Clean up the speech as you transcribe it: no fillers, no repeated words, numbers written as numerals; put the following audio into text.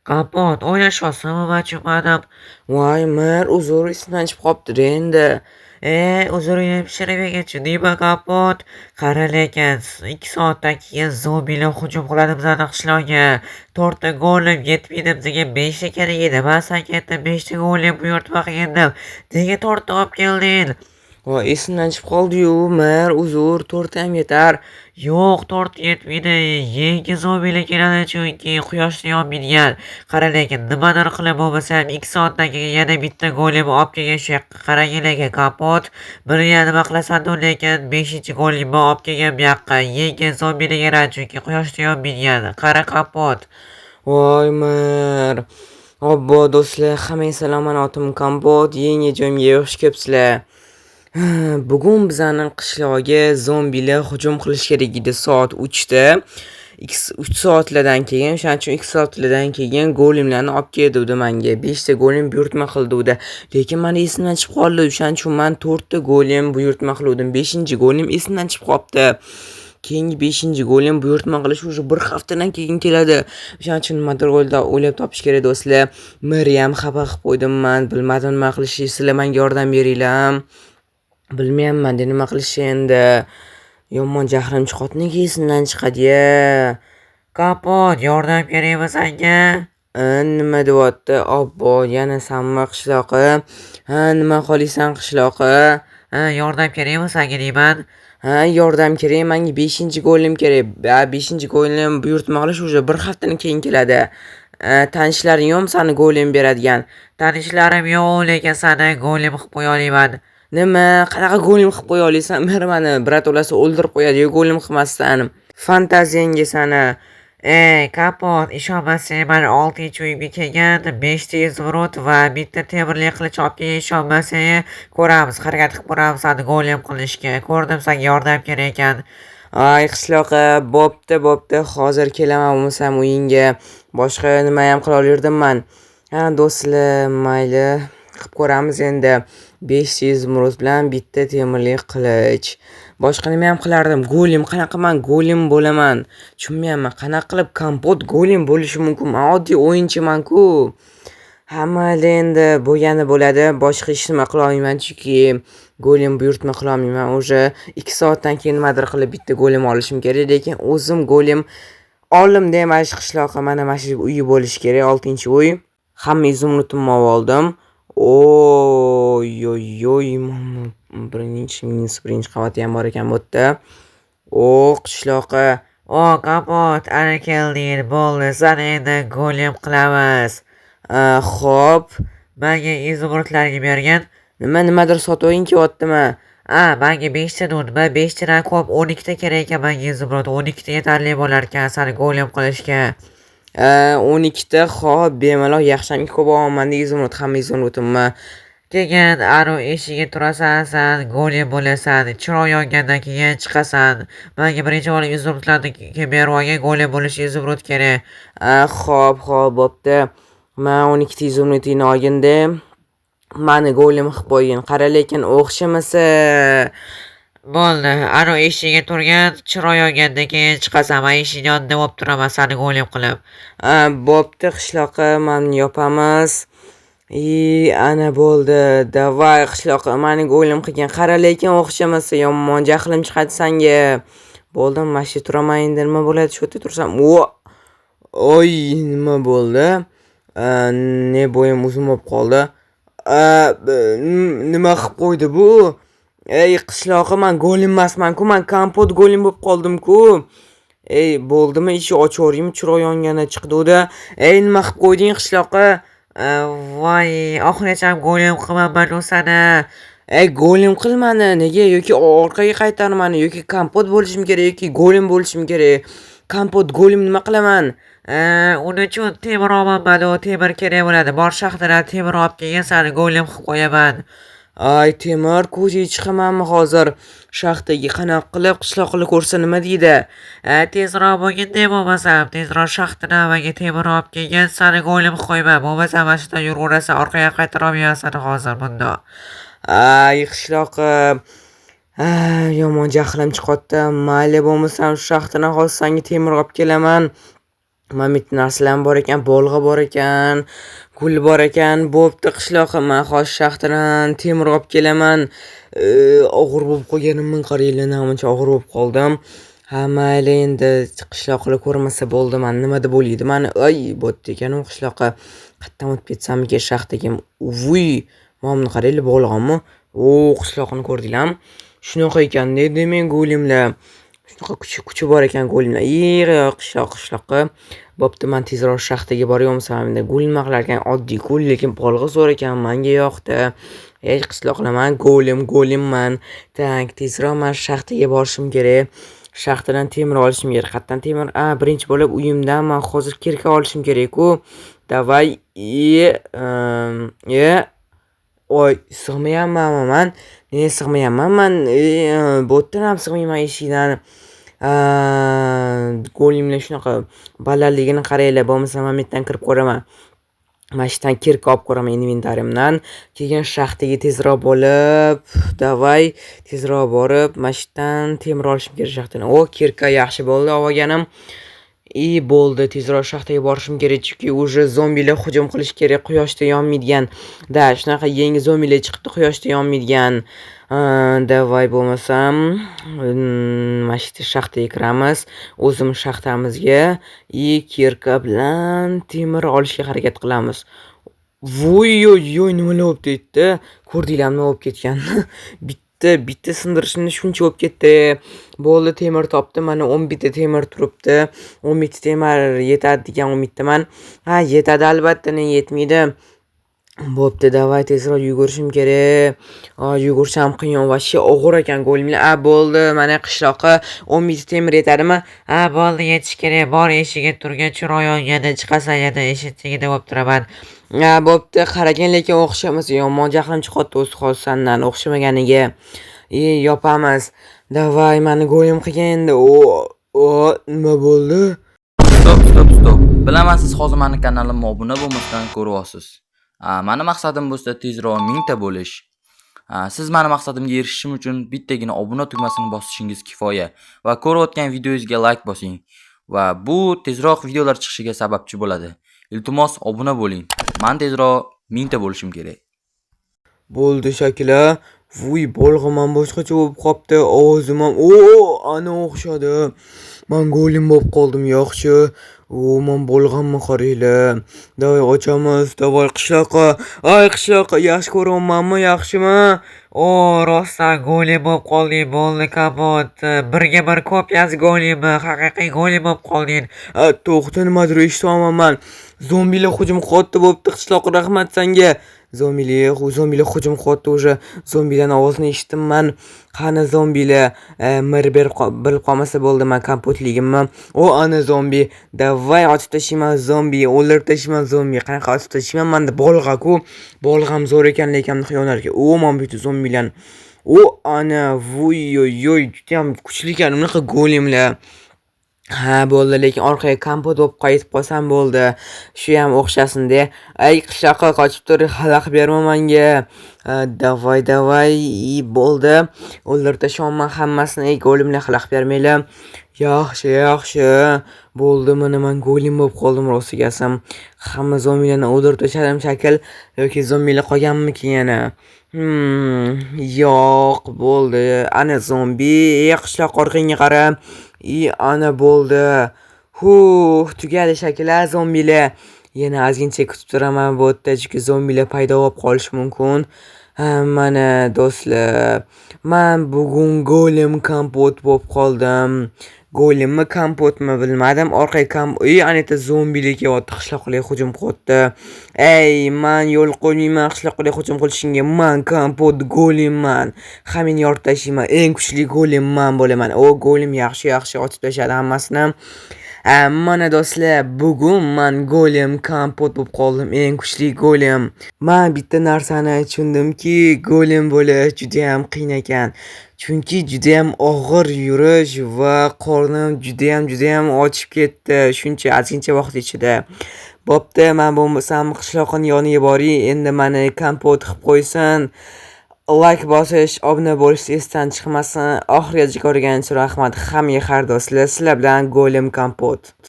Kapot, o'ynashyapsizmi machumanim? Voy mir, uzr, esimdan chiqib qoptir endi. Uzringni pishirib yegachi, nima kapot? Qara lekin 2 soatdan keyin zombilar hujum qiladi bizani qishlog'ga. 4 ta golim yetmaydi bizga 5 ta kerak edi. Men senga aytdim 5 ta golim buyurtma qilgandim. Nega 4 ta olib kelding? Voy esimdan chiqib qoldi-yu, mir, uzr, 4 tam yetar. Yo'q, 4 yetmaydi. Yangi zombilar keladi chunki quyoshni yonmaydigan. Qara lekin nimadir qilib bo'lmasam 2 soatdan keyin yana bitta golem olib kelgan shu yoqqa qarang lekin kapot. Buni nima qilasan lekin 5-chi golemni olib kelgan bu yoqqa. Yangi zombilar keladi chunki quyoshni yonmaydigan. Qara kapot. Voy mir. Obbo do'stlar, hammangizga salom, men otim Kompot, yangi joyimga xush kelibsizlar. Bugun bizning qishlog'ga zombilar hujum qilish kerak edi soat 3 da. 3 soatlardan keyin, o'shaning uchun 2 soatlardan keyin golemlarni olib keldi menga. 5 ta golem buyurtma qildi. Lekin meni esimdan chiqib qoldi. O'shaning uchun men 4 ta golem buyurtma qildim. 5-golem esimdan chiqib qoldi. Keyingi 5-golem buyurtma qilish уже 1 haftadan keyin keladi. O'shaning uchun nimadir o'ylab topish kerak do'stlar. Miriam xafa qilib qo'ydim men. Bilmadim nima qilishni, sizlar menga yordam beringlar. Bilmayapman nima qilish endi. Yomon jahlim chiqadi, nega esimdan chiqadi-ya? Kapot, yordam kerakmi senga? Nima deyapti? Obbo, yana sanmi qishloqi? Nima qolaysan qishloqi? Yordam kerakmi senga deyman? Yordam kerak, menga 5-golem kerak. 5-golem buyurtma qilish уже 1 haftadan keyin keladi. Tanishlaring yo'qmi seni golem beradigan? Tanishlarim yo'q, lekin seni golem qilib qo'ya olaman. Nima? Qanaqa golem qilib qo'ya olasan? Meni birato'lasi o'ldirib qo'yadi-yu golem qilmasdan. Fantaziyangga seni. Kapot, ishonmasang men 6-uyimga kelgan 5 ta izvorot va bitta temirli qilich olib kelgan. Ishonmasang ko'ramiz, harakat qilib ko'ramiz seni golem qilishga. Ko'rdim senga yordam kerak ekan. Ay qishloqi, bo'pti, hozir kelaman bo'lmasam uyingga. Boshqa nima ham qila olardim men. Do'stlar, mayli, qilib ko'ramiz endi. 5 izvorot bilan bitta temirli qilich. Boshqa nima ham qilardim? Golem, qanaqa men golem bo'laman? Tushunmayapman. Qanaqa qilib Kompot golem bo'lishi mumkin? Men oddiy o'yinchiman-ku. Mayli endi bo'lgani bo'ladi. Boshqa hech nima qila olmayman chunki golem buyurtma qila olmayman. Уже 2 soatdan keyin nimadir qilib bitta golem olishim kerak, lekin o'zim golem olimda emas qishloqqa. Mana shu uyi bo'lishi kerak, 6-uy. Hamma izimni oldim. Oy. Birinchi qavat ham bor ekan bu yerda. Qishloqi. Kapot, ana kelding. Bo'ldi, seni endi golem qilamiz. Xo'p, menga izumrudlarni bergan. Nimadir sotuving kelyaptimi? Menga 5 ta nima, 5 tadan ko'p 12 ta kerak ekan menga izumrud. 12 ta yetarli bo'lar ekan seni golem qilishga. 12 ta, xo'p, bemalol yaxshidan ko'p olaman izumrud, hamma izumrudimni. Keyin eshigga turasan, sen golem bo'lasan. Chiroq yongandan keyin chiqasan. Menga birinchi bo'lib izumrudlarni berib olgan, golem bo'lish izumrud kerak. Xo'p, bo'pti. Men 12 ta izumrudni olganda meni golem qilib qo'ying. Qara lekin o'xshamasa. Bo'ldi, eshigga turgan, chiroq yongandan keyin chiqasan. Men eshik yonida bo'lib turaman seni golem qilib. Bo'pti, qishloqi, men yopamiz. Ana bo'ldi. Davay qishloqi, meni golem qilgan. Qara lekin o'xshamasa, yomon jahlim chiqadi senga. Bo'ldim, mana shu turaman endi nima bo'ladi shu yerda tursam. Oy, nima bo'ldi? Ne bo'yim uzun bo'lib qoldi. Nima qilib qo'ydi bu? Qishloqi, men golem emasman-ku, men Kompot golem bo'lib qoldim-ku. Bo'ldimi? Eshik ochaveraymi? Chiroq yongani chiqdi-da. Nima qilib qo'yding qishloqi? Voy, oxirigacha golem qilmayman seni. Golem qilmani. Nega? Yoki orqaga qaytar meni, yoki Kompot bo'lishim kerak, yoki golem bo'lishim kerak. Kompot golem nima qilaman? Uning uchun temir olmayman, temir kerak bo'ladi. Bor shaxtadan temir olib kelgan, seni golem qilib qo'yaman. Temir ko'chaga chiqamanmi hozir? Shaxtaga qanaqa qilib qishloqlar ko'rsa nima deydi? Tezroq bo'lganda bo'lmasam, tezroq shaxtadan menga temir olib kelgan, seni golem qilib qo'yaman. Bo'lmasam mana shu yerdan yuraverasan, orqaga qaytara olmaysan hozir bunda. Qishloqi. Yomon jahlim chiqadi. Mayli bo'lmasam shu shaxtadan hozir senga temir olib kelaman. Mana bitta narsalar bor ekan, bolg'a bor ekan, gul bor ekan. Bo'pti qishloqqa men hozir shaxtadan temir olib kelaman. Og'ir bo'lib qolganimni qaranglar, namuncha og'ir bo'lib qoldim. Ha, mayli endi qishloqlar ko'rmasa bo'ldi. Men nima deb o'ylaydi? Mani bo'pti ekan u qishloqqa. Qayerdan o'tib ketsammikin shaxtaga? Vuy, mana buni qaranglar, bolg'ami? Qishloqni ko'rdinglarmi? Shunaqa ekan dedi men go'limlar. Shunaqa kuchi bor ekan go'limlar. Qishloqqa. Bo'pti, men tezroq shaxtaga boryapman. Menda gul nima qilar ekan? Oddiy gul, lekin bolg'a zo'r ekan. Menga yoqdi. Qishloqlar, men go'limman. Tezroq men shaxtaga borishim kerak. Shaxtadan temir olishim kerak. Qayerdan temir? Birinchi bo'lib uyimdan men hozir kirka olishim kerak-ku. Davay. Sig'mayapman men. Nega sig'mayapman men? Bo'tdan ham sig'mayman eshikdan. Go'limlar shunaqa balandligini qaranglar, bo'lmasa men yerdan kirib ko'raman. Mana shu yerdan kirka olib ko'raman inventarimdan. Keyin shaxtaga tezroq bo'lib, davay, tezroq borib, mana shu yerdan temir olishim kerak shaxtadan. Kirka yaxshi bo'ldi olganim. Bo'ldi, tezroq shaxtaga borishim kerak, chunki уже zombilar hujum qilish kerak, quyoshda yonmaydigan. Shunaqa yangi zombilar chiqibdi, quyoshda yonmaydigan. Davay bo'lmasam, mana shu shaxtaga kiramiz. O'zim shaxtamizga kirka bilan temir olishga harakat qilamiz. Voy, nimalar bo'lib ketdi? Ko'rdinglarmi nima bo'lib ketganini? Bitta sindirishimda shuncha bo'lib ketdi. Bo'ldi, temir topdim. Mana 11 ta temir turibdi. 11 ta temir yetadi degan umiddaman. Yetadi albatta, nega yetmaydi? Bo'pti, davay tezroq yugurishim kerak. Yugursam qiyin, vashshe og'ir ekan go'limlar. Bo'ldi, mana qishloqqa 11 ta temir yetadimi? Bo'ldi, yetish kerak. Bor, eshikka turgan chiroyongada chiqasan, yana eshik tagida bo'lib turaman. Bo'pti, qaragan, lekin o'xshamiz. Yomon jahlim chiqyapti o'zi hozir sendan o'xshamaganiga. Yopamiz. Davay, mani go'lim qilgan endi. Nima bo'ldi? Stop. Bilaman, siz hozir meni kanalimga obuna bo'lmasdan ko'ryapsiz. Mani maqsadim bo'lsa tezroq 1000 ta bo'lish. Siz meni maqsadimga erishishim uchun bittagina obuna tugmasini bosishingiz kifoya va ko'rayotgan videoyingizga like bosing va bu tezroq videolar chiqishiga sababchi bo'ladi. Iltimos obuna bo'ling. Men tezroq 1000 ta bo'lishim kerak. Bo'ldi shakla. Vuy, bolg'am ham boshqacha bo'lib qopti. Ovozim ham ana o'xshadi. Men go'lim bo'lib qoldim, yaxshi. Men bolg'amni qaranglar. Davay ochamiz. Davay qishloqqa. Qishloqqa, yaxshi ko'ryapmanmi, yaxshimi? Rostdan go'lim bo'lib qolding. Bo'ldi, kapot. Birga bir kopyasi go'limni, haqiqiy go'lim bo'lib qolding. To'xta, nimadir eshityapman men. Zombilar hujum qilyapti, bo'pti qishloq, rahmat senga. Zombilar hujum qilyapti уже. Zombilarning ovozini eshitdim men. Qani zombilar? Bilib qolmasa bo'ldi men kompotligimni. Ana zombi. Davay otib tashlayman zombi, o'ldirib tashlayman zombi. Qanaqa otib tashlayman? Menda bolg'a-ku. Bolg'am zo'r ekan, lekin xiyonat ekan. Men bu zombilar. Ana vuy, juda ham kuchli ekan unaqa go'limlar. Bo'ldi, lekin orqaga kompot bo'lib qaytib qolsam bo'ldi. Shu ham o'xshasin-da. Qishloqqa qochib tur, xalaq berma menga. Davay, bo'ldi. O'ldirib tashlaman hammasini. Go'limlar xalaq bermanglar. Yaxshi. Bo'ldi, mana men go'lim bo'lib qoldim rostigasam. Hamma zombilarni o'ldirib tashladim shakl, yoki zombilar qolganmikin yana? Yo'q, bo'ldi. Ana zombi, qishloq orqangga qara. Ana bo'ldi. Tugadi shakla zombilar. Yana ozgincha kutib turaman bu yerda, chunki zombilar paydo bo'lib qolishi mumkin. Mana do'stlar, men bugun go'lim kompot bo'lib qoldim. Go'limmi, kompotmi bilmadim. Orqaga ana yerda zombilar kelyapti, qishloqlarga hujum qilyapti. Men yo'l qo'ymayman qishloqlarga hujum qilishingga. Men kompot go'limman. Hammani yorib tashlayman. Eng kuchli go'lim men bo'laman. Go'lim yaxshi otib tashladi hammasini. Mana do'stlar, bugun men go'lim kompot bo'lib qoldim, eng kuchli go'lim. Men bitta narsani tushundimki, go'lim bo'lish juda ham qiyin ekan. Chunki juda ham og'ir yurish va qornim juda ham ochib ketdi. Shuncha ozgincha vaqt ichida. Bo'pti, men bo'lmasam qishloqning yoniga boray, endi meni kompot qilib qo'ysin. Like bosish, obuna bo'lish esdan chiqmasin. Oxirigacha ko'rganingiz uchun rahmat. Hammaga xayr do'stlar. Sizlar bilan go'lim kompot.